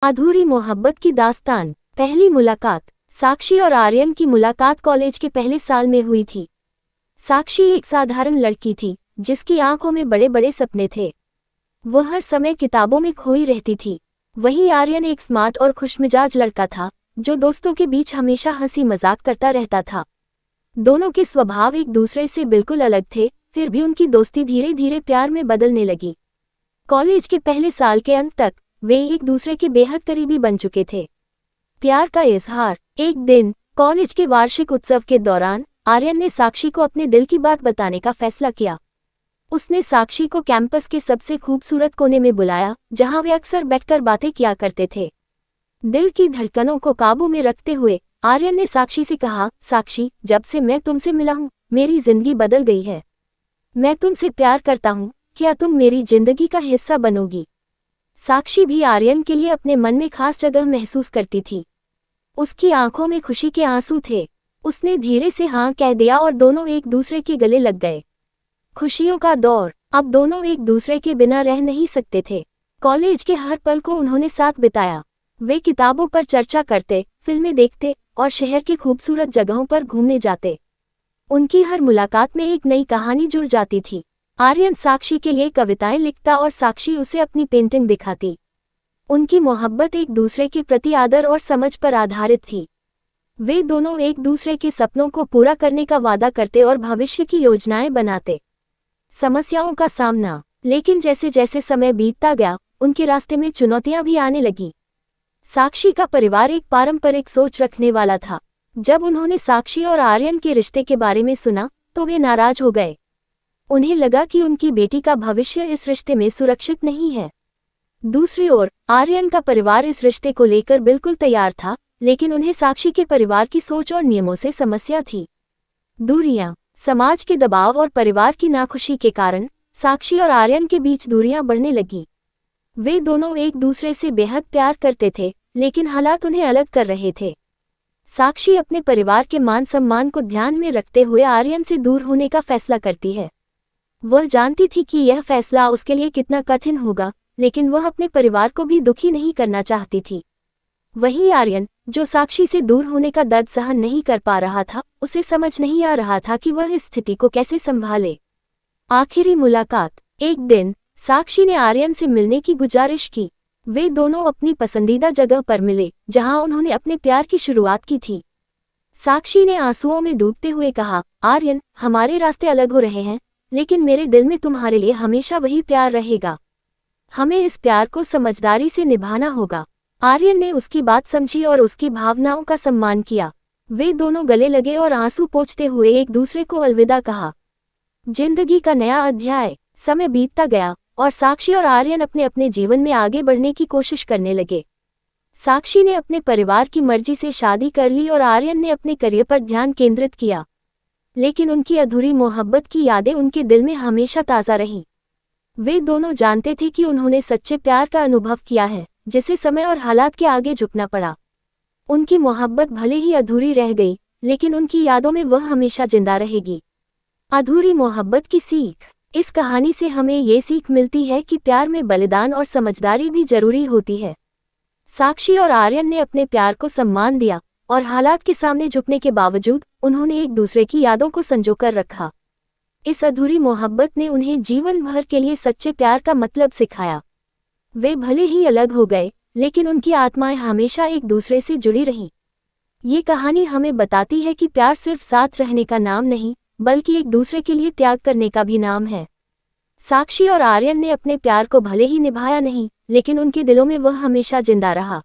अधूरी मोहब्बत की दास्तान। पहली मुलाकात। साक्षी और आर्यन की मुलाकात कॉलेज के पहले साल में हुई थी। साक्षी एक साधारण लड़की थी जिसकी आंखों में बड़े बड़े सपने थे। वह हर समय किताबों में खोई रहती थी। वहीं आर्यन एक स्मार्ट और खुशमिजाज लड़का था जो दोस्तों के बीच हमेशा हंसी मजाक करता रहता था। दोनों के स्वभाव एक दूसरे से बिल्कुल अलग थे, फिर भी उनकी दोस्ती धीरे धीरे प्यार में बदलने लगी। कॉलेज के पहले साल के अंत तक वे एक दूसरे के बेहद करीबी बन चुके थे। प्यार का इजहार। एक दिन कॉलेज के वार्षिक उत्सव के दौरान आर्यन ने साक्षी को अपने दिल की बात बताने का फैसला किया। उसने साक्षी को कैंपस के सबसे खूबसूरत कोने में बुलाया जहां वे अक्सर बैठकर बातें किया करते थे। दिल की धड़कनों को काबू में रखते हुए आर्यन ने साक्षी से कहा, साक्षी, जब से मैं तुमसे मिला हूं मेरी जिंदगी बदल गई है। मैं तुमसे प्यार करता हूं, क्या तुम मेरी जिंदगी का हिस्सा बनोगी? साक्षी भी आर्यन के लिए अपने मन में खास जगह महसूस करती थी। उसकी आंखों में खुशी के आंसू थे। उसने धीरे से हाँ कह दिया और दोनों एक दूसरे के गले लग गए। खुशियों का दौर। अब दोनों एक दूसरे के बिना रह नहीं सकते थे। कॉलेज के हर पल को उन्होंने साथ बिताया। वे किताबों पर चर्चा करते, फिल्में देखते और शहर की खूबसूरत जगहों पर घूमने जाते। उनकी हर मुलाकात में एक नई कहानी जुड़ जाती थी। आर्यन साक्षी के लिए कविताएं लिखता और साक्षी उसे अपनी पेंटिंग दिखाती। उनकी मोहब्बत एक दूसरे के प्रति आदर और समझ पर आधारित थी। वे दोनों एक दूसरे के सपनों को पूरा करने का वादा करते और भविष्य की योजनाएं बनाते। समस्याओं का सामना। लेकिन जैसे जैसे समय बीतता गया उनके रास्ते में चुनौतियां भी आने लगी। साक्षी का परिवार एक पारंपरिक सोच रखने वाला था। जब उन्होंने साक्षी और आर्यन के रिश्ते के बारे में सुना तो वे नाराज हो गए। उन्हें लगा कि उनकी बेटी का भविष्य इस रिश्ते में सुरक्षित नहीं है। दूसरी ओर आर्यन का परिवार इस रिश्ते को लेकर बिल्कुल तैयार था, लेकिन उन्हें साक्षी के परिवार की सोच और नियमों से समस्या थी। दूरियां। समाज के दबाव और परिवार की नाखुशी के कारण साक्षी और आर्यन के बीच दूरियां बढ़ने लगी। वे दोनों एक दूसरे से बेहद प्यार करते थे, लेकिन हालात उन्हें अलग कर रहे थे। साक्षी अपने परिवार के मान सम्मान को ध्यान में रखते हुए आर्यन से दूर होने का फैसला करती है। वह जानती थी कि यह फैसला उसके लिए कितना कठिन होगा, लेकिन वह अपने परिवार को भी दुखी नहीं करना चाहती थी। वहीं आर्यन, जो साक्षी से दूर होने का दर्द सहन नहीं कर पा रहा था, उसे समझ नहीं आ रहा था कि वह इस स्थिति को कैसे संभाले। आखिरी मुलाकात। एक दिन साक्षी ने आर्यन से मिलने की गुजारिश की। वे दोनों अपनी पसंदीदा जगह पर मिले जहां उन्होंने अपने प्यार की शुरुआत की थी। साक्षी ने आंसुओं में डूबते हुए कहा, आर्यन, हमारे रास्ते अलग हो रहे हैं, लेकिन मेरे दिल में तुम्हारे लिए हमेशा वही प्यार रहेगा। हमें इस प्यार को समझदारी से निभाना होगा। आर्यन ने उसकी बात समझी और उसकी भावनाओं का सम्मान किया। वे दोनों गले लगे और आंसू पोंछते हुए एक दूसरे को अलविदा कहा। जिंदगी का नया अध्याय। समय बीतता गया और साक्षी और आर्यन अपने अपने जीवन में आगे बढ़ने की कोशिश करने लगे। साक्षी ने अपने परिवार की मर्जी से शादी कर ली और आर्यन ने अपने करियर पर ध्यान केंद्रित किया। लेकिन उनकी अधूरी मोहब्बत की यादें उनके दिल में हमेशा ताज़ा रहीं। वे दोनों जानते थे कि उन्होंने सच्चे प्यार का अनुभव किया है, जिसे समय और हालात के आगे झुकना पड़ा। उनकी मोहब्बत भले ही अधूरी रह गई, लेकिन उनकी यादों में वह हमेशा जिंदा रहेगी। अधूरी मोहब्बत की सीख। इस कहानी से हमें ये सीख मिलती है कि प्यार में बलिदान और समझदारी भी जरूरी होती है। साक्षी और आर्यन ने अपने प्यार को सम्मान दिया और हालात के सामने झुकने के बावजूद उन्होंने एक दूसरे की यादों को संजोकर रखा। इस अधूरी मोहब्बत ने उन्हें जीवन भर के लिए सच्चे प्यार का मतलब सिखाया। वे भले ही अलग हो गए, लेकिन उनकी आत्माएं हमेशा एक दूसरे से जुड़ी रहीं। ये कहानी हमें बताती है कि प्यार सिर्फ साथ रहने का नाम नहीं, बल्कि एक दूसरे के लिए त्याग करने का भी नाम है। साक्षी और आर्यन ने अपने प्यार को भले ही निभाया नहीं, लेकिन उनके दिलों में वह हमेशा जिंदा रहा।